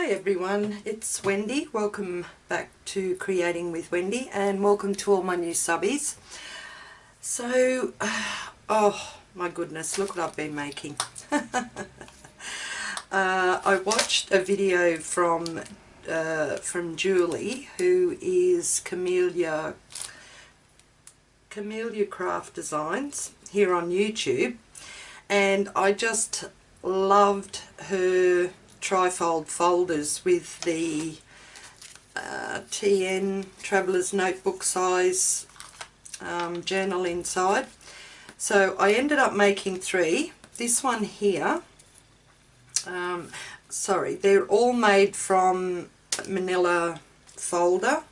Hi everyone, it's Wendy. Welcome back to Creating with Wendy and welcome to all my new subbies. So, oh my goodness, look what I've been making. I watched a video from Julie, who is Camelia Craft Designs here on YouTube, and I just loved her trifold folders with the TN Traveller's Notebook size journal inside. So I ended up making three. This one here, sorry, they're all made from manila folder,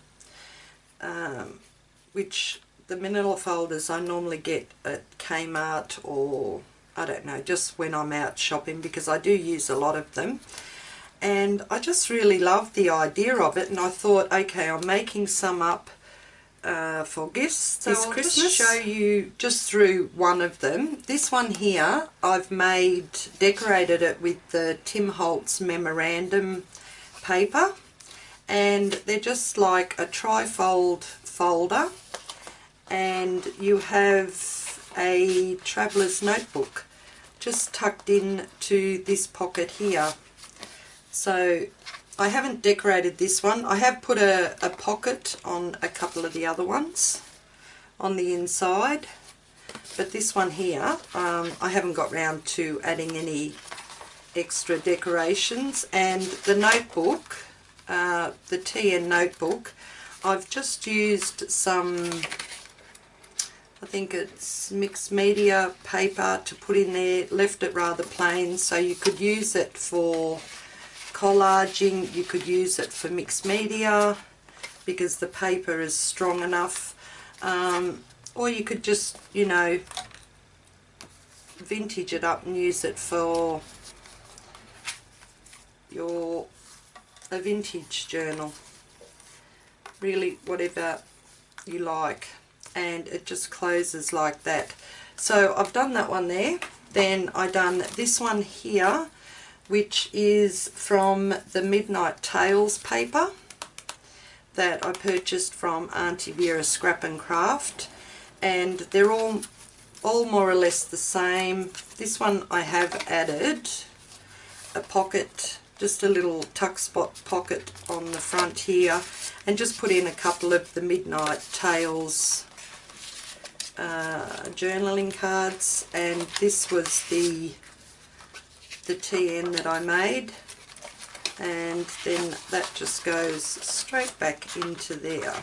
which the manila folders I normally get at Kmart or I don't know, just when I'm out shopping, because I do use a lot of them. And I just really loved the idea of it, and I thought, okay, I'm making some up for gifts this Christmas. Just show you just through one of them. This one here, I've decorated it with the Tim Holtz memorandum paper, and they're just like a trifold folder, and you have a traveller's notebook just tucked in to this pocket here. So I haven't decorated this one. I have put a pocket on a couple of the other ones on the inside, but this one here I haven't got round to adding any extra decorations. And the notebook, the TN notebook, I've just used some, I think it's mixed media paper to put in there, left it rather plain, so you could use it for collaging, you could use it for mixed media because the paper is strong enough, or you could just, you know, vintage it up and use it for a vintage journal, really whatever you like. And it just closes like that. So I've done that one there. Then I done this one here, which is from the Midnight Tales paper that I purchased from Auntie Vera Scrap and Craft, and they're all more or less the same. This one I have added a pocket, just a little tuck spot pocket on the front here, and just put in a couple of the Midnight Tales journaling cards. And this was the TN that I made, and then that just goes straight back into there.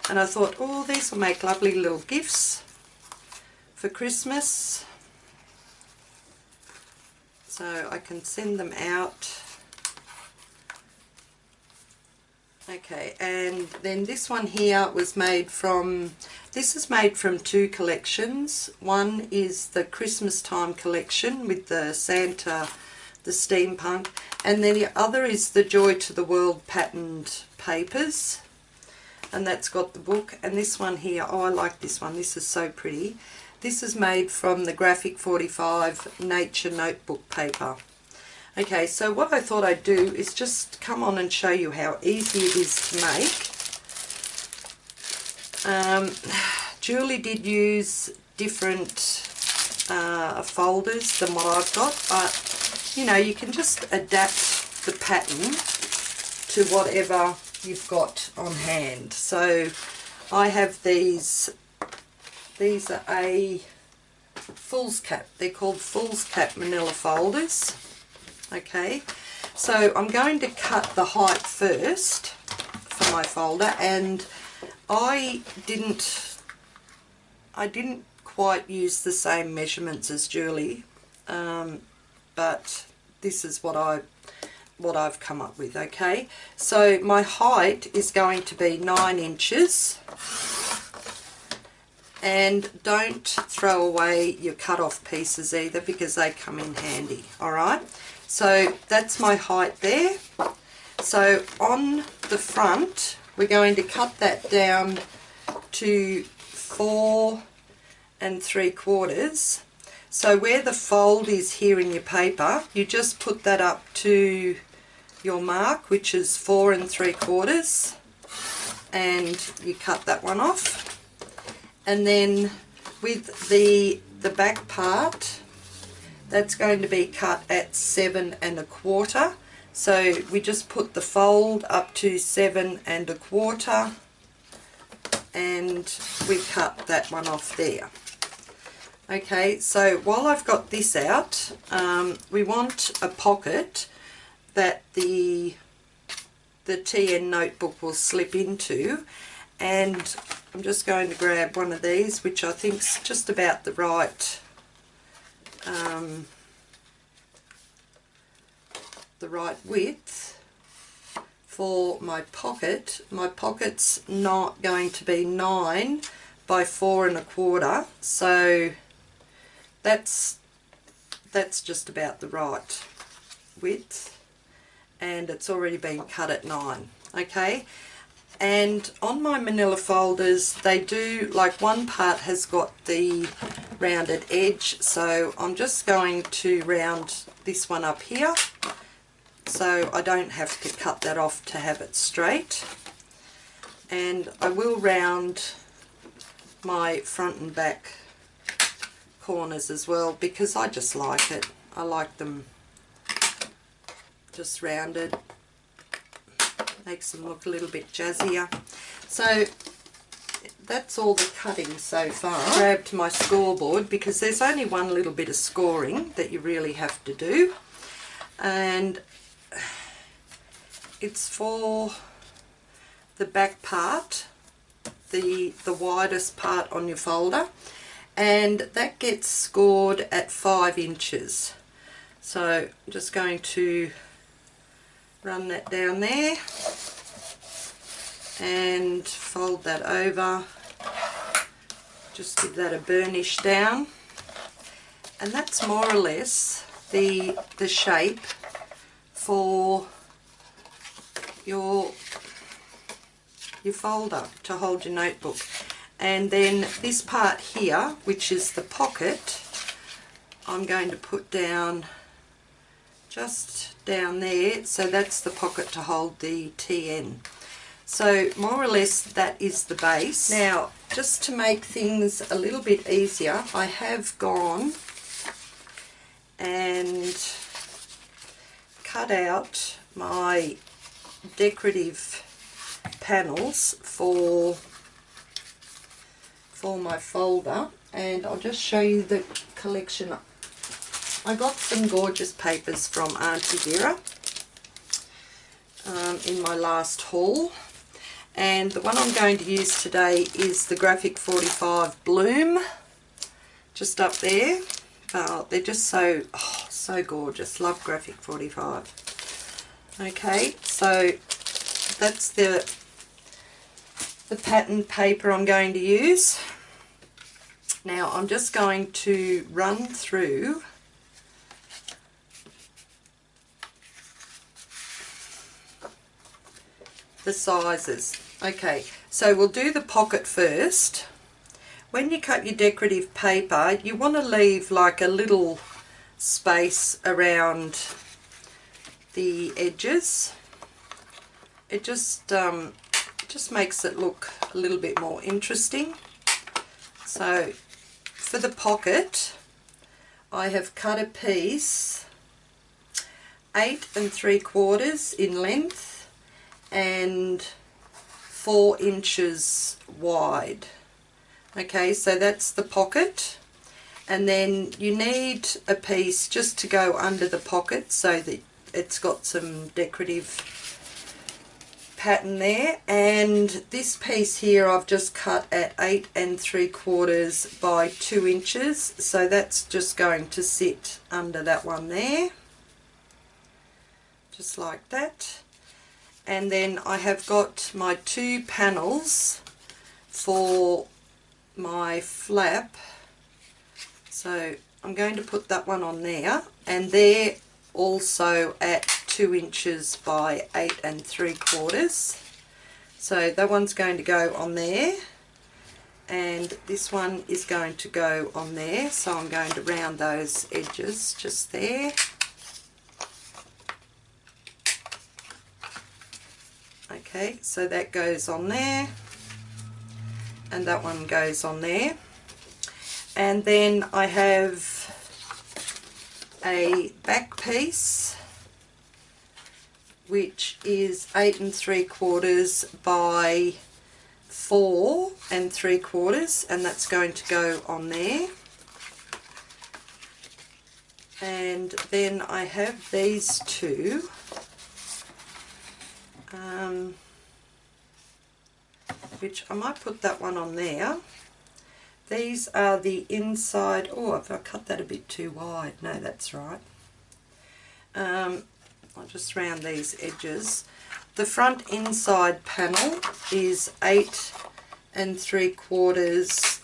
And I thought, oh, these will make lovely little gifts for Christmas, so I can send them out. Okay, and then this one here was made from, this is made from two collections. One is the Christmas time collection with the Santa, the steampunk, and then the other is the Joy to the World patterned papers, and that's got the book. And this one here, oh, I like this one, this is so pretty. This is made from the Graphic 45 Nature notebook paper. Okay, so what I thought I'd do is just come on and show you how easy it is to make. Julie did use different folders than what I've got, but you know, you can just adapt the pattern to whatever you've got on hand. So I have these are a fool's cap, they're called fool's cap manila folders. Okay, so I'm going to cut the height first for my folder, and I didn't quite use the same measurements as Julie, but this is what I've come up with. Okay, so my height is going to be 9 inches, and don't throw away your cut off pieces either, because they come in handy. Alright, so that's my height there. So on the front we're going to cut that down to 4 3/4. So where the fold is here in your paper, you just put that up to your mark, which is 4 3/4, and you cut that one off. And then with the back part, that's going to be cut at 7 1/4. So we just put the fold up to 7 1/4, and we cut that one off there. Okay, so while I've got this out, we want a pocket that the TN notebook will slip into, and I'm just going to grab one of these, which I think's just about the right width for my pocket. My pocket's not going to be 9 by 4 1/4, so that's just about the right width, and it's already been cut at 9. Okay, and on my manila folders, they do, like, one part has got the rounded edge, so I'm just going to round this one up here, so I don't have to cut that off to have it straight. And I will round my front and back corners as well, because I just like it. I like them just rounded. Makes them look a little bit jazzier. So that's all the cutting so far. I grabbed my scoreboard because there's only one little bit of scoring that you really have to do, and it's for the back part, the widest part on your folder, and that gets scored at 5 inches. So I'm just going to run that down there and fold that over, just give that a burnish down, and that's more or less the shape for your folder to hold your notebook. And then this part here, which is the pocket, I'm going to put down just down there, so that's the pocket to hold the TN. So more or less that is the base. Now, just to make things a little bit easier, I have gone and cut out my decorative panels for my folder, and I'll just show you the collection. I got some gorgeous papers from Auntie Vera in my last haul, and the one I'm going to use today is the Graphic 45 Bloom, just up there. They're just so gorgeous. Love Graphic 45. Okay, so that's the pattern paper I'm going to use. Now I'm just going to run through the sizes. Okay, so we'll do the pocket first. When you cut your decorative paper, you want to leave like a little space around the edges. It just makes it look a little bit more interesting. So for the pocket, I have cut a piece 8 3/4 in length and 4 inches wide. Okay, so that's the pocket, and then you need a piece just to go under the pocket so that it's got some decorative pattern there. And this piece here I've just cut at 8 3/4 by 2 inches, so that's just going to sit under that one there, just like that. And then I have got my 2 panels for my flap, so I'm going to put that one on there, and they're also at 2 inches by 8 3/4. So that one's going to go on there, and this one is going to go on there, so I'm going to round those edges just there. Okay, so that goes on there, and that one goes on there. And then I have a back piece which is 8 3/4 by 4 3/4, and that's going to go on there. And then I have these two, which I might put that one on there. These are the inside. Oh, I've cut that a bit too wide. No, that's right. I'll just round these edges. The front inside panel is 8 3/4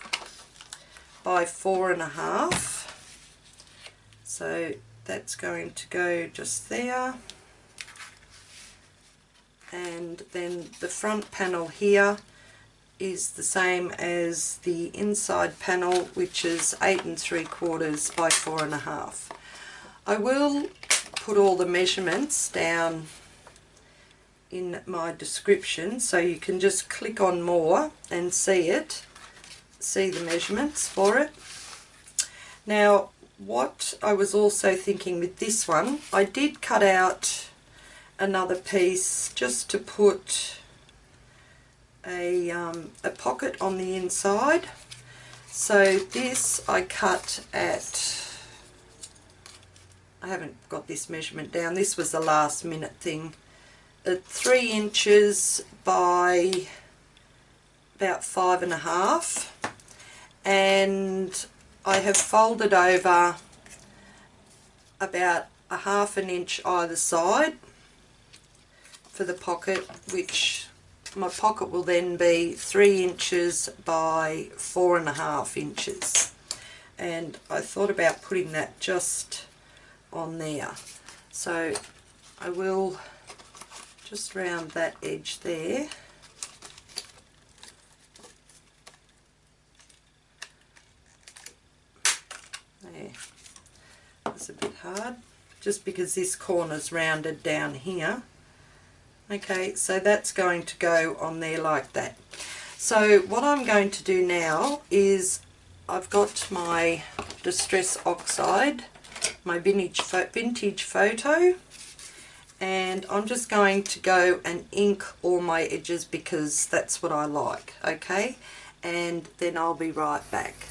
by 4 1/2. So that's going to go just there. And then the front panel here is the same as the inside panel, which is 8 3/4 by 4 1/2. I will put all the measurements down in my description, so you can just click on more and see the measurements for it. Now, what I was also thinking with this one, I did cut out another piece just to put a pocket on the inside. So this I cut at, I haven't got this measurement down, this was the last minute thing, at 3 inches by about 5 1/2, and I have folded over about 1/2 inch either side for the pocket, which my pocket will then be 3 inches by 4 1/2 inches. And I thought about putting that just on there. So I will just round that edge there. There. That's a bit hard, just because this corner's rounded down here. Okay, so that's going to go on there like that. So what I'm going to do now is, I've got my Distress Oxide, my vintage photo, and I'm just going to go and ink all my edges because that's what I like. Okay, and then I'll be right back.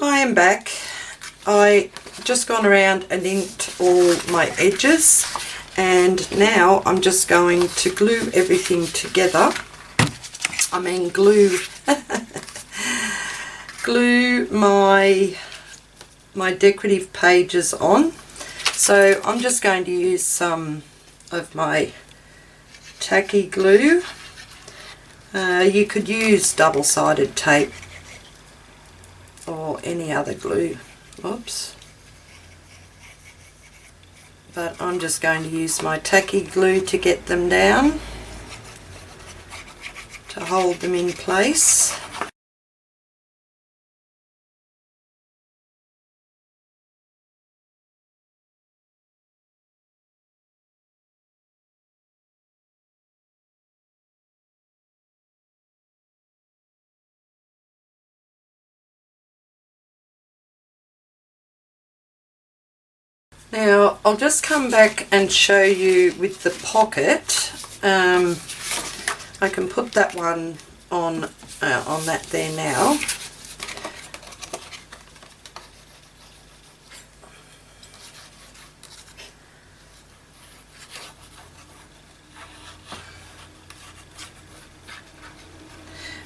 I am back. I just gone around and inked all my edges, and now I'm just going to glue everything together. I mean glue glue my decorative pages on. So I'm just going to use some of my tacky glue. You could use double-sided tape or any other glue. Oops. But I'm just going to use my tacky glue to get them down, to hold them in place. Now I'll just come back and show you with the pocket. I can put that one on that there now.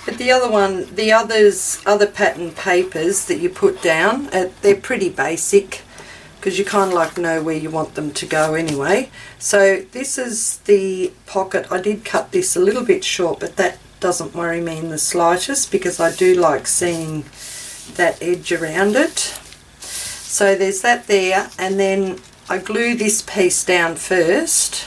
But the other one, other pattern papers that you put down, they're pretty basic, because you kind of like know where you want them to go anyway. So this is the pocket. I did cut this a little bit short, but that doesn't worry me in the slightest, because I do like seeing that edge around it. So there's that there, and then I glue this piece down first.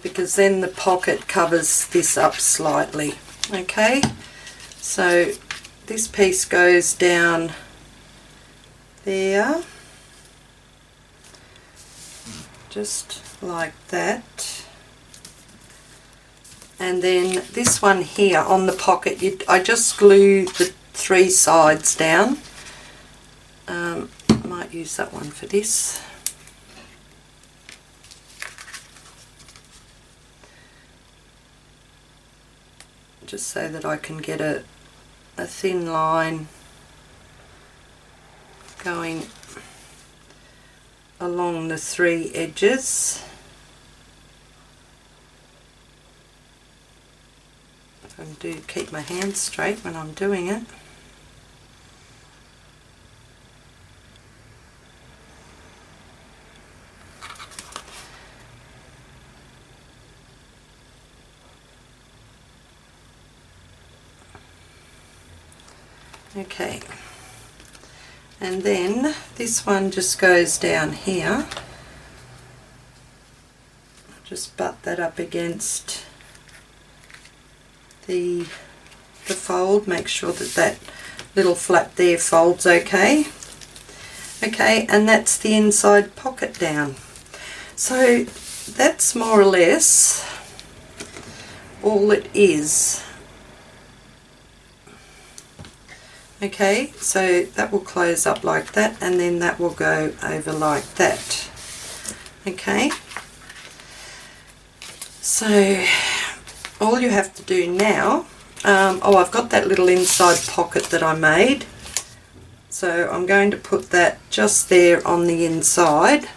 Because then the pocket covers this up slightly. Okay, So this piece goes down there, just like that. And then this one here on the pocket, I just glue the 3 sides down. I might use that one for this. Just so that I can get a thin line going along the 3 edges. I do keep my hands straight when I'm doing it. Okay, and then this one just goes down here. Just butt that up against the fold. Make sure that that little flap there folds okay. Okay, and that's the inside pocket down. So that's more or less all it is. Okay, so that will close up like that, and then that will go over like that. Okay, so all you have to do now, oh, I've got that little inside pocket that I made, so I'm going to put that just there on the inside.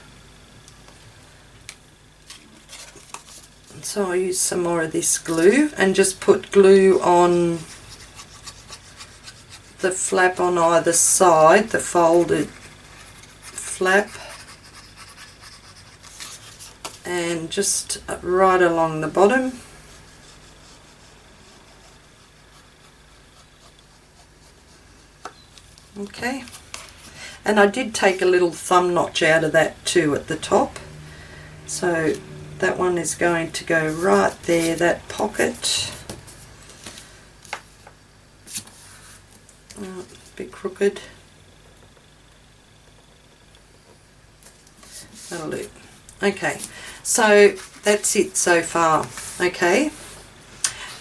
So I'll use some more of this glue and just put glue on the flap on either side, the folded flap, and just right along the bottom. Okay, and I did take a little thumb notch out of that too at the top, so that one is going to go right there, that pocket. A bit crooked. That'll do. Okay, so that's it so far. Okay,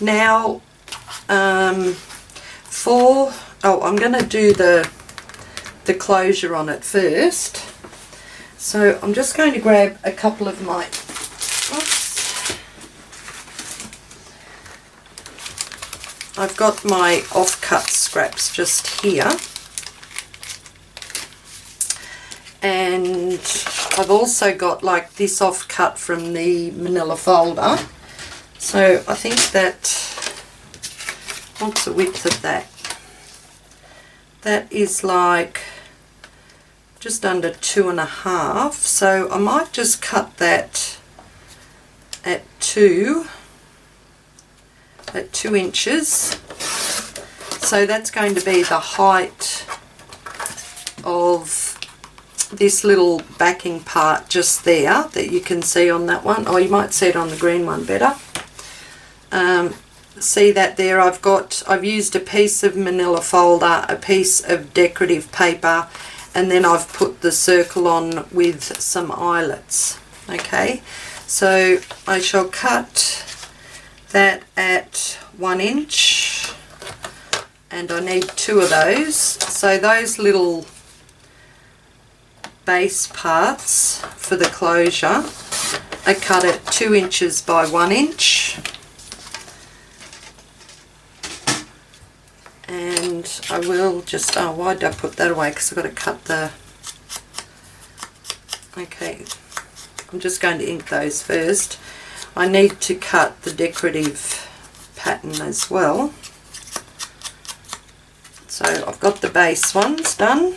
now I'm going to do the closure on it first. So I'm just going to grab a couple of my I've got my off-cut scraps just here, and I've also got like this off-cut from the manila folder. So I think that, what's the width of that? That is like just under 2.5, so I might just cut that at 2 inches. So that's going to be the height of this little backing part just there that you can see on that one. Or you might see it on the green one better. See that there, I've used a piece of manila folder, a piece of decorative paper, and then I've put the circle on with some eyelets. Okay, so I shall cut that at 1 inch, and I need 2 of those. So those little base parts for the closure are cut at 2 inches by 1 inch, and I will just, oh, why did I put that away? Because I've got to cut the, okay, I'm just going to ink those first. I need to cut the decorative pattern as well. So I've got the base ones done,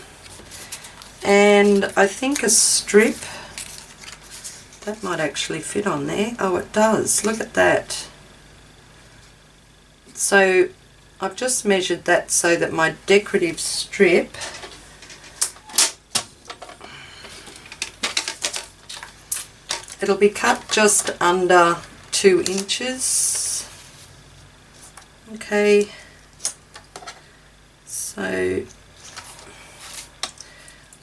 and I think a strip, that might actually fit on there. Oh, it does, look at that. So I've just measured that so that my decorative strip it'll be cut just under 2 inches. Okay, So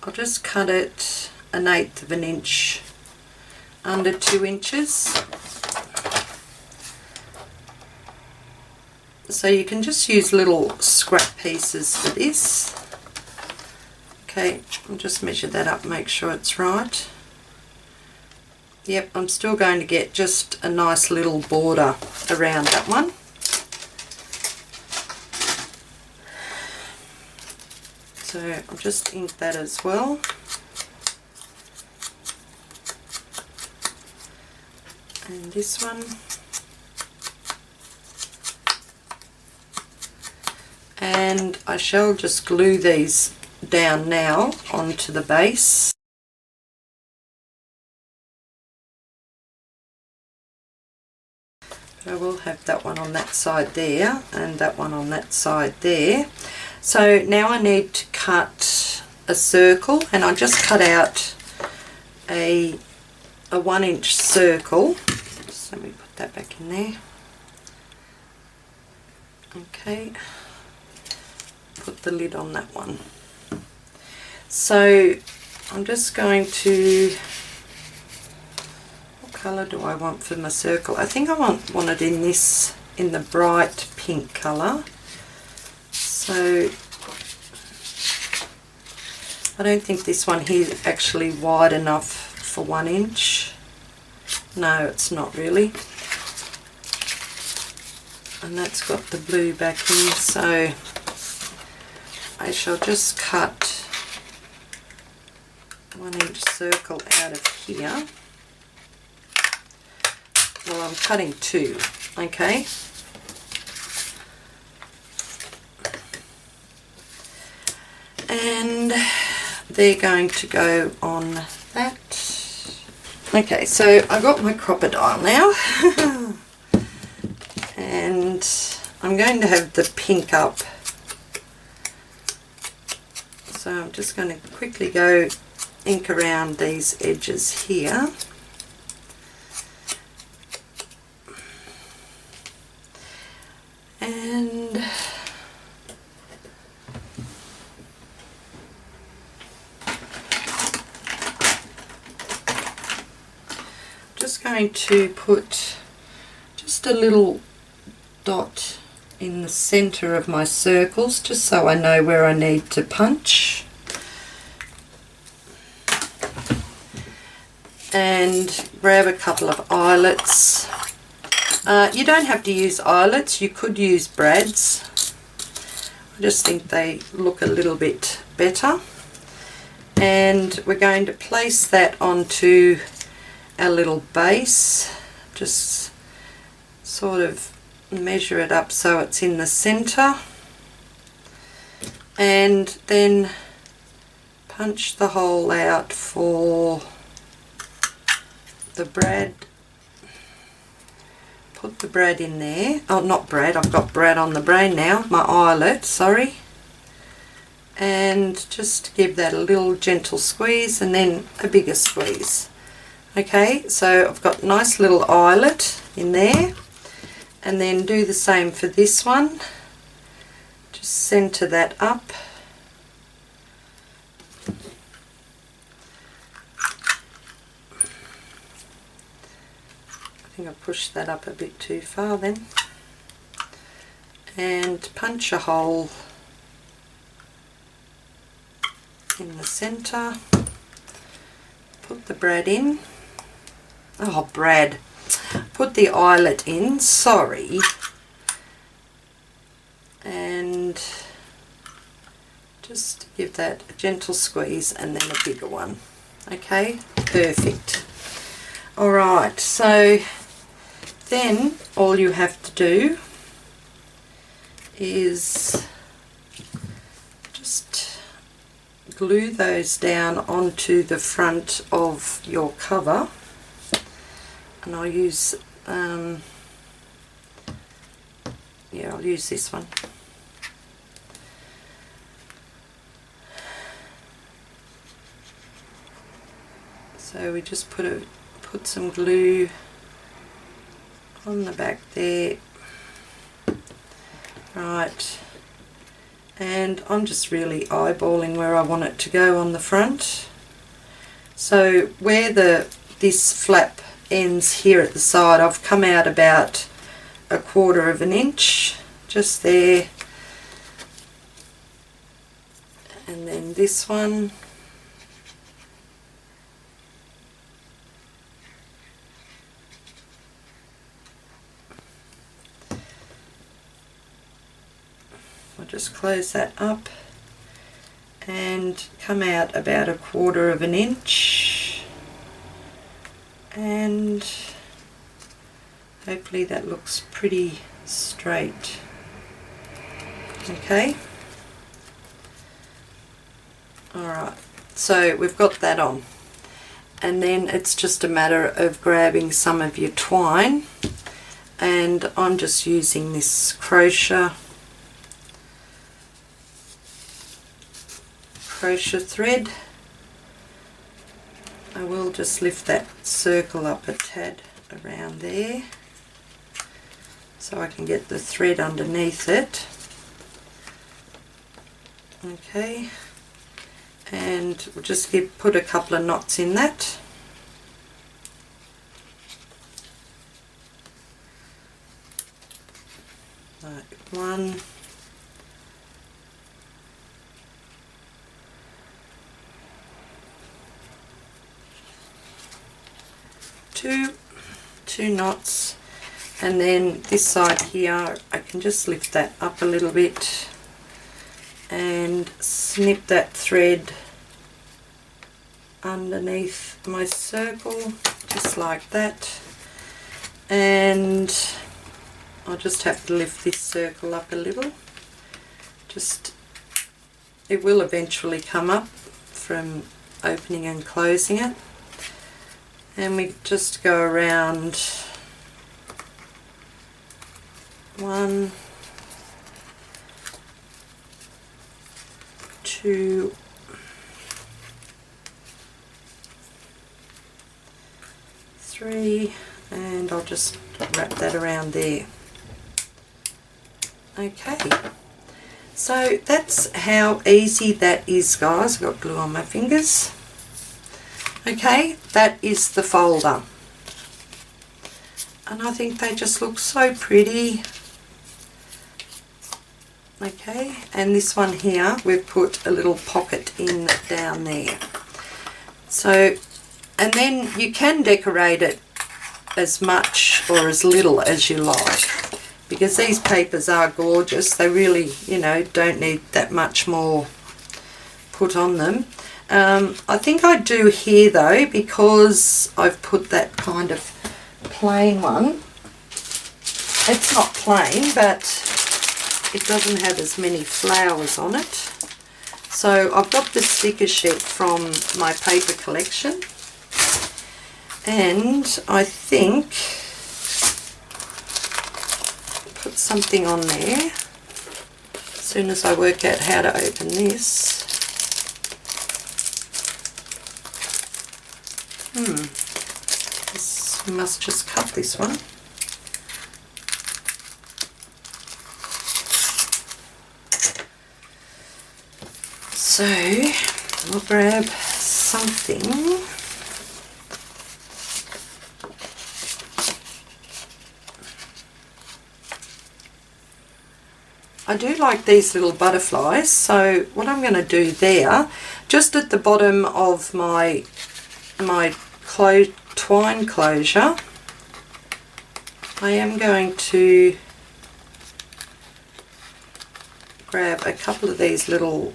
I'll just cut it 1/8 of an inch under 2 inches. So you can just use little scrap pieces for this. Okay, I'll just measure that up, make sure it's right. Yep, I'm still going to get just a nice little border around that one. So I'll just ink that as well. And this one. And I shall just glue these down now onto the base. I will have that one on that side there and that one on that side there. So now I need to cut a circle, and I just cut out a 1-inch circle. Just let me put that back in there. Okay, put the lid on that one. So I'm just going to, what colour do I want for my circle? I think I want it in this, in the bright pink colour. So I don't think this one here is actually wide enough for 1 inch. No, it's not really. And that's got the blue back in, so I shall just cut 1-inch circle out of here. Well, I'm cutting 2, okay. And they're going to go on that. Okay, so I got my crocodile now. And I'm going to have the pink up. So I'm just going to quickly go ink around these edges here. And just going to put just a little dot in the center of my circles, just so I know where I need to punch. And grab a couple of eyelets. You don't have to use eyelets, you could use brads. I just think they look a little bit better. And we're going to place that onto our little base. Just sort of measure it up so it's in the center, and then punch the hole out for the brad. Put the brad in there. Oh, not brad, I've got brad on the brain now, my eyelet, sorry. And just give that a little gentle squeeze and then a bigger squeeze. Okay, so I've got nice little eyelet in there. And then do the same for this one. Just center that up. I think I pushed that up a bit too far then. And punch a hole in the center. Put the brad in. Oh, brad. Put the eyelet in, sorry, and just give that a gentle squeeze and then a bigger one. Okay, perfect. Alright, so then all you have to do is just glue those down onto the front of your cover. And I'll use, I'll use this one. So we just put some glue on the back there, right, and I'm just really eyeballing where I want it to go on the front. So where this flap ends here at the side, I've come out about 1/4 of an inch, just there, and then this one, I'll just close that up and come out about 1/4 of an inch, and hopefully that looks pretty straight. Okay, alright, so we've got that on, and then it's just a matter of grabbing some of your twine, and I'm just using this crochet thread. I will just lift that circle up a tad around there so I can get the thread underneath it. Okay, and we'll just put a couple of knots in that. Like 1, 2 knots, and then this side here I can just lift that up a little bit and snip that thread underneath my circle, just like that, and I'll just have to lift this circle up a little. It will eventually come up from opening and closing it, and we just go around 1, 2, 3, and I'll just wrap that around there. Okay, so that's how easy that is, guys. I've got glue on my fingers. Okay, that is the folder, and I think they just look so pretty. Okay, and this one here, we've put a little pocket in down there. So, and then you can decorate it as much or as little as you like, because these papers are gorgeous. They really, you know, don't need that much more put on them. I think I do here though, because I've put that kind of plain one. It's not plain, but it doesn't have as many flowers on it. So I've got the sticker sheet from my paper collection, and I think put something on there as soon as I work out how to open this. We must just cut this one. So we'll grab something. I do like these little butterflies, so what I'm going to do there, just at the bottom of my twine closure, I am going to grab a couple of these little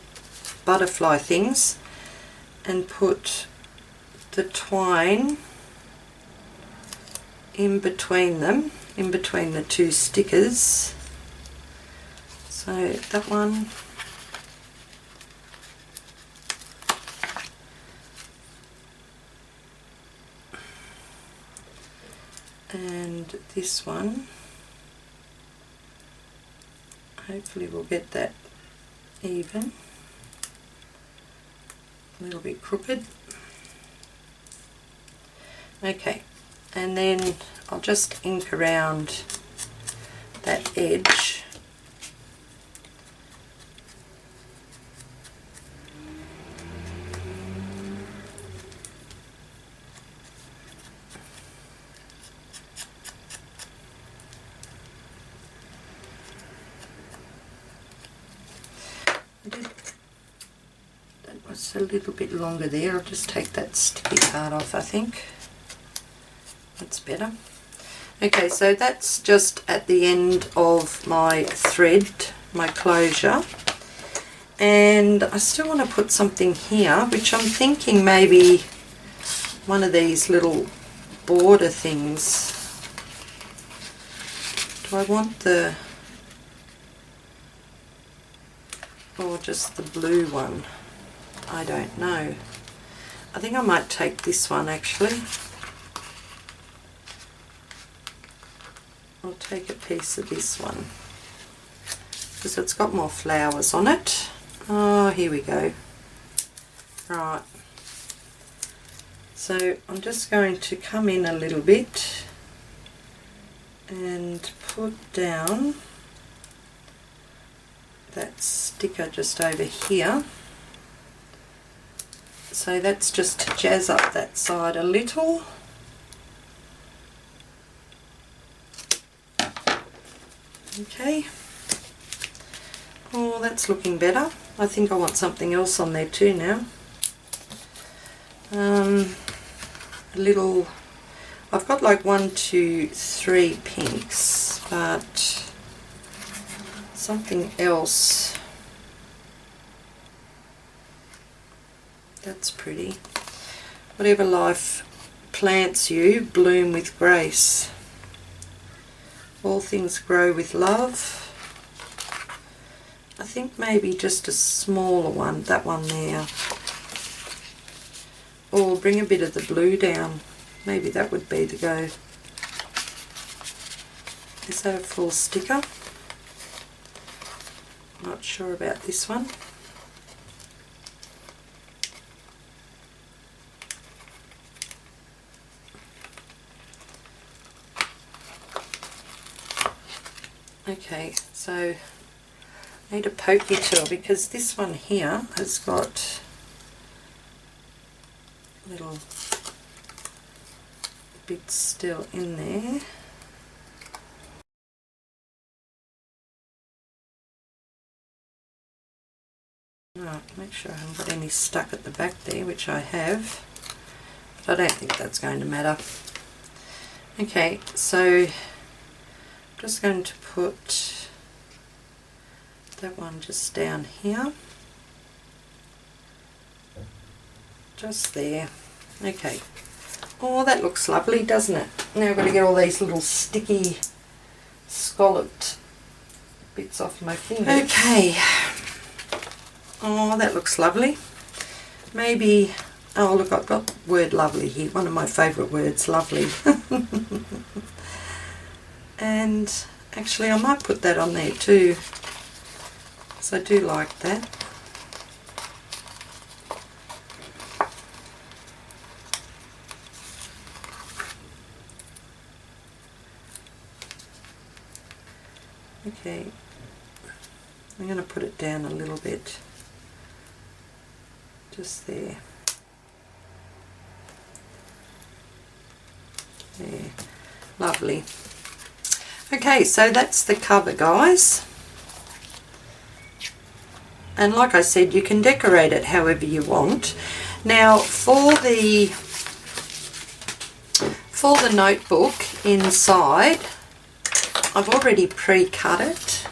butterfly things and put the twine in between them, in between the two stickers. So that one, and this one. Hopefully we'll get that even, a little bit crooked. Okay, and then I'll just ink around that edge a little bit longer there. I'll just take that sticky part off, I think. That's better. Okay, so that's just at the end of my thread, my closure. And I still want to put something here, which I'm thinking maybe one of these little border things. Do I want the, or just the blue one? I don't know. I think I might take this one actually. I'll take a piece of this one because it's got more flowers on it. Oh, here we go. Right. So I'm just going to come in a little bit and put down that sticker just over here. So that's just to jazz up that side a little. Okay. Oh, that's looking better. I think I want something else on there too now. A little, I've got like 1, 2, 3 pinks, but something else. That's pretty. Whatever life plants you, bloom with grace. All things grow with love. I think maybe just a smaller one, that one there. Or bring a bit of the blue down. Maybe that would be the go. Is that a full sticker? Not sure about this one. Okay, so I need a pokey tool because this one here has got little bits still in there. Right, make sure I haven't got any stuck at the back there, which I have, but I don't think that's going to matter. Okay, so I'm just going to put that one just down here, just there. Okay. Oh, that looks lovely, doesn't it? Now I've got to get all these little sticky scalloped bits off my fingers. Okay. Oh, that looks lovely. Maybe, oh look, I've got the word lovely here, one of my favourite words, lovely. And actually I might put that on there too, because I do like that. Okay, I'm going to put it down a little bit, just there. There, lovely. Okay, so that's the cover, guys. And like I said, you can decorate it however you want. Now for the notebook inside, I've already pre-cut it,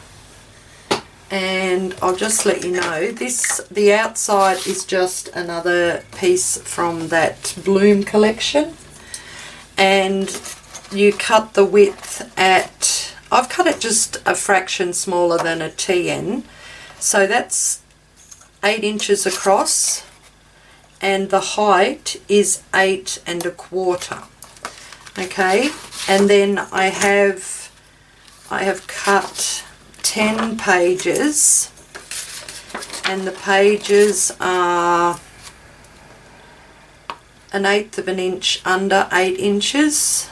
and I'll just let you know the outside is just another piece from that Bloom collection, and you cut the width at, I've cut it just a fraction smaller than a TN, so that's 8 inches across, and the height is 8 1/4. Okay, and then I have cut 10 pages, and the pages are 1/8 of an inch under 8 inches,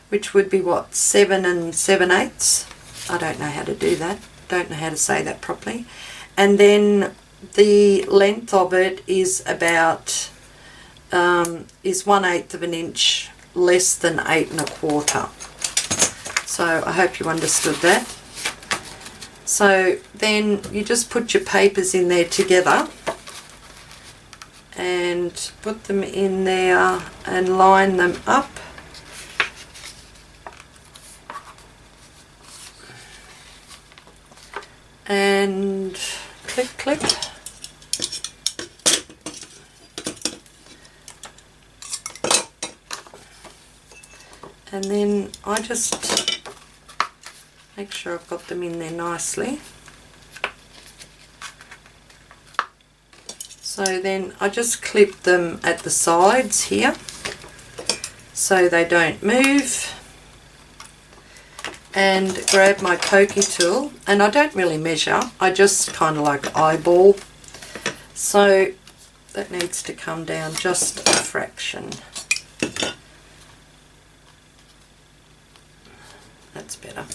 which would be what, 7 7/8. I don't know how to do that, don't know how to say that properly. And then the length of it is about is 1/8 of an inch less than 8 1/4. So I hope you understood that. So then you just put your papers in there together, and put them in there and line them up. And click, click. And then I just make sure I've got them in there nicely. So then I just clip them at the sides here so they don't move, and grab my pokey tool, and I don't really measure, I just kind of like eyeball, so that needs to come down just a fraction. That's better.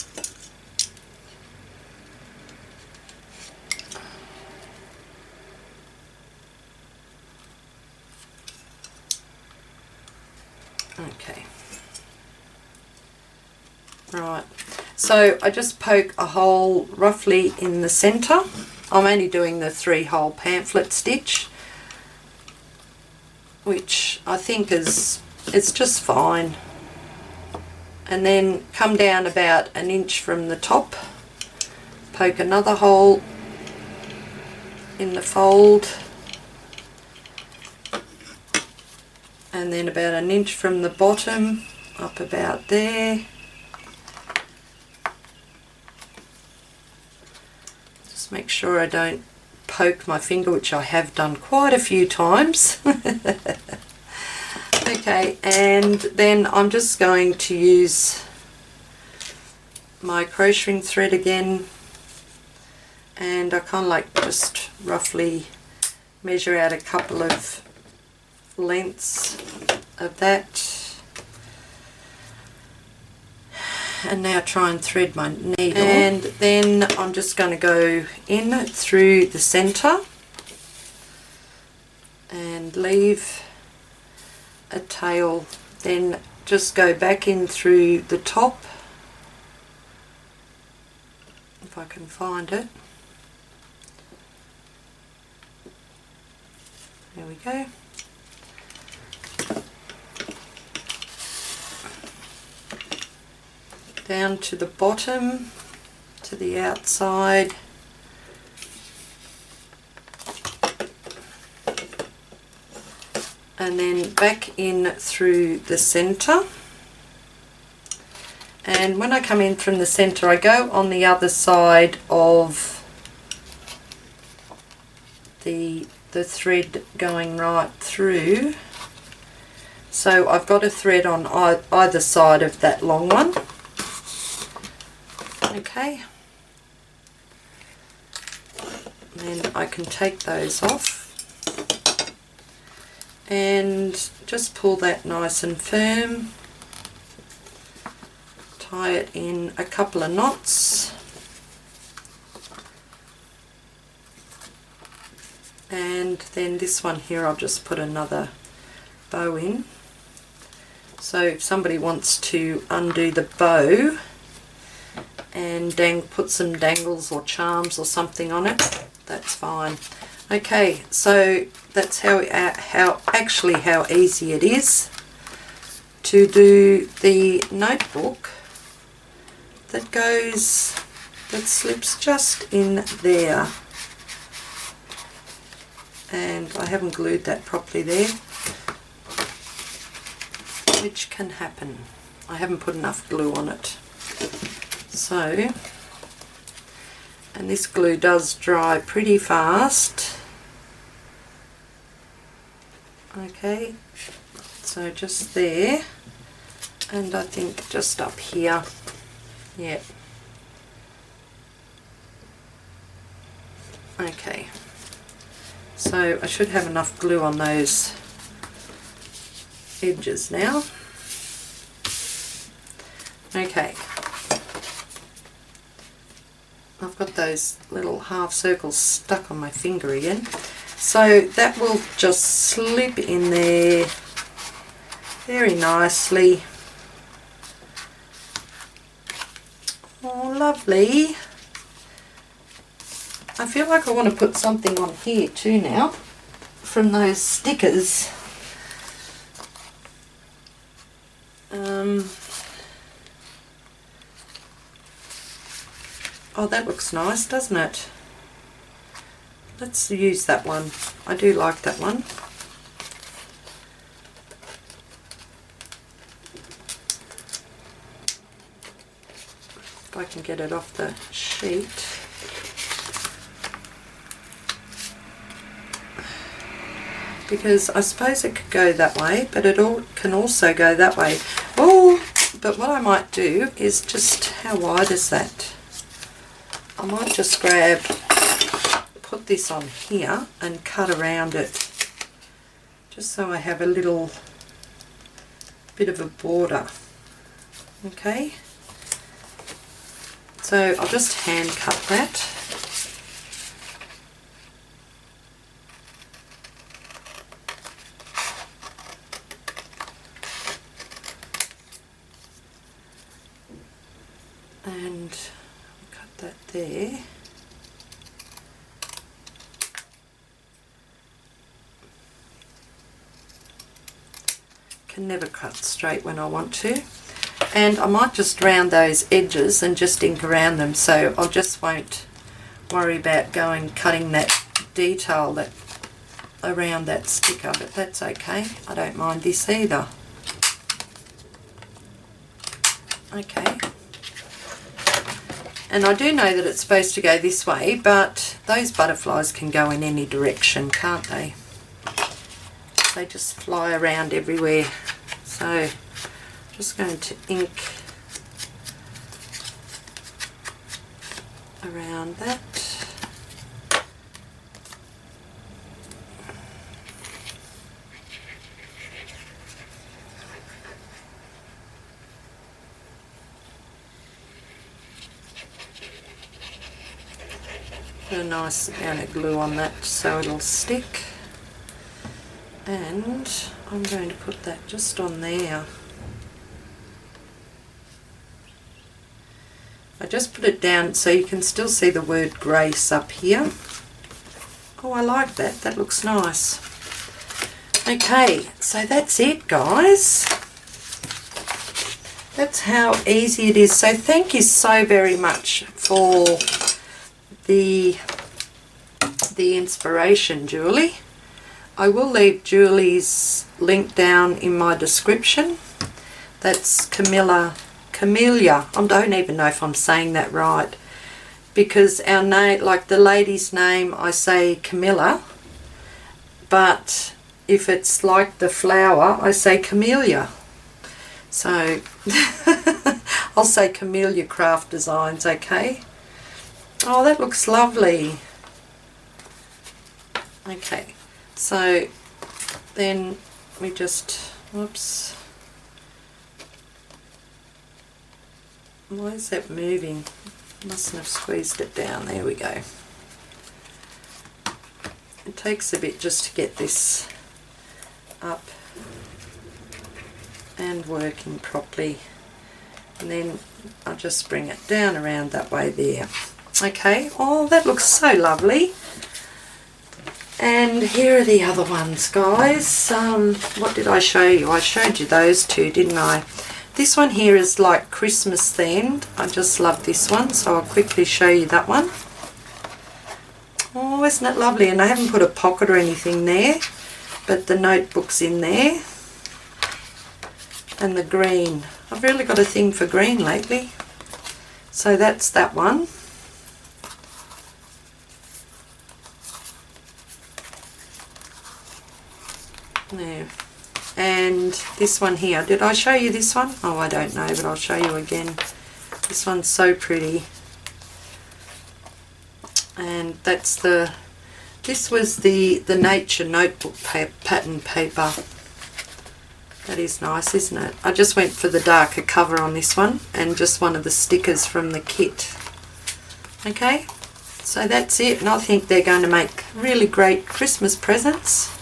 Okay. Right, so I just poke a hole roughly in the centre. I'm only doing the 3-hole pamphlet stitch, which I think it's just fine. And then come down about an inch from the top, poke another hole in the fold, and then about an inch from the bottom up about there. Just make sure I don't poke my finger, which I have done quite a few times. Okay, and then I'm just going to use my crocheting thread again, and I kind of like just roughly measure out a couple of lengths of that, and now try and thread my needle, and then I'm just going to go in through the centre and leave a tail, then just go back in through the top, if I can find it. There we go. Down to the bottom, to the outside. And then back in through the centre, and when I come in from the centre I go on the other side of the thread going right through, so I've got a thread on either side of that long one. Okay, and then I can take those off and just pull that nice and firm, tie it in a couple of knots, and then this one here I'll just put another bow in. So if somebody wants to undo the bow and put some dangles or charms or something on it, that's fine. Okay, so that's how easy it is to do the notebook that slips just in there. And I haven't glued that properly there, which can happen. I haven't put enough glue on it. So, and this glue does dry pretty fast. Okay, so just there, and I think just up here, yeah. Okay, so I should have enough glue on those edges now. Okay, I've got those little half circles stuck on my finger again. So that will just slip in there very nicely. Oh, lovely. I feel like I want to put something on here too now. from those stickers. Oh, that looks nice, doesn't it? Let's use that one. I do like that one. If I can get it off the sheet. Because I suppose it could go that way, but it can also go that way. Oh, but what I might do is just, how wide is that? I might just put this on here and cut around it, just so I have a little bit of a border. Okay, so I'll just hand cut that. And cut that there. Can never cut straight when I want to. And I might just round those edges and just ink around them, so I just won't worry about cutting that detail that around that sticker, but that's okay. I don't mind this either. Okay. And I do know that it's supposed to go this way, but those butterflies can go in any direction, can't they? They just fly around everywhere. So I'm just going to ink around that. Put a nice amount of glue on that so it'll stick. And I'm going to put that just on there. I just put it down so you can still see the word Grace up here. Oh, I like that. That looks nice. Okay, so that's it, guys. That's how easy it is. So thank you so very much for the inspiration, Julie. I will leave Julie's link down in my description. That's Camelia. I don't even know if I'm saying that right, because our name, like the lady's name, I say Camilla, but if it's like the flower, I say Camelia. So I'll say Camelia Craft Designs, okay? Oh, that looks lovely. Okay, so then we just, whoops, why is that moving? Mustn't have squeezed it down. There we go. It takes a bit just to get this up and working properly, and then I'll just bring it down around that way there. Okay, oh, that looks so lovely. And here are the other ones, guys. What did I show you? I showed you those two, didn't I? This one here is like Christmas themed. I just love this one, so I'll quickly show you that one. Oh, isn't it lovely? And I haven't put a pocket or anything there, but the notebook's in there. And the green. I've really got a thing for green lately. So that's that one. There. And this one here, did I show you this one? Oh, I don't know, but I'll show you again. This one's so pretty. And that's this was the nature notebook pattern paper. That is nice, isn't it? I just went for the darker cover on this one and just one of the stickers from the kit. Okay, so that's it, and I think they're going to make really great Christmas presents.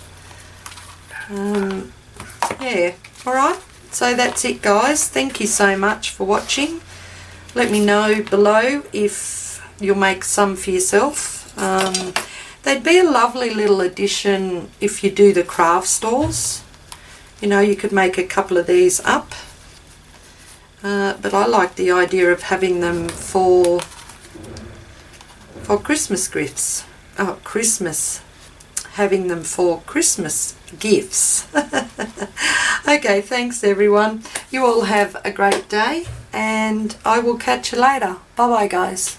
Yeah, alright, so that's it, guys. Thank you so much for watching. Let me know below if you'll make some for yourself. They'd be a lovely little addition if you do the craft stores. You know, you could make a couple of these up. But I like the idea of having them for Christmas gifts. Oh, Christmas. Having them for Christmas gifts. Okay, thanks everyone. You all have a great day and I will catch you later. Bye bye guys.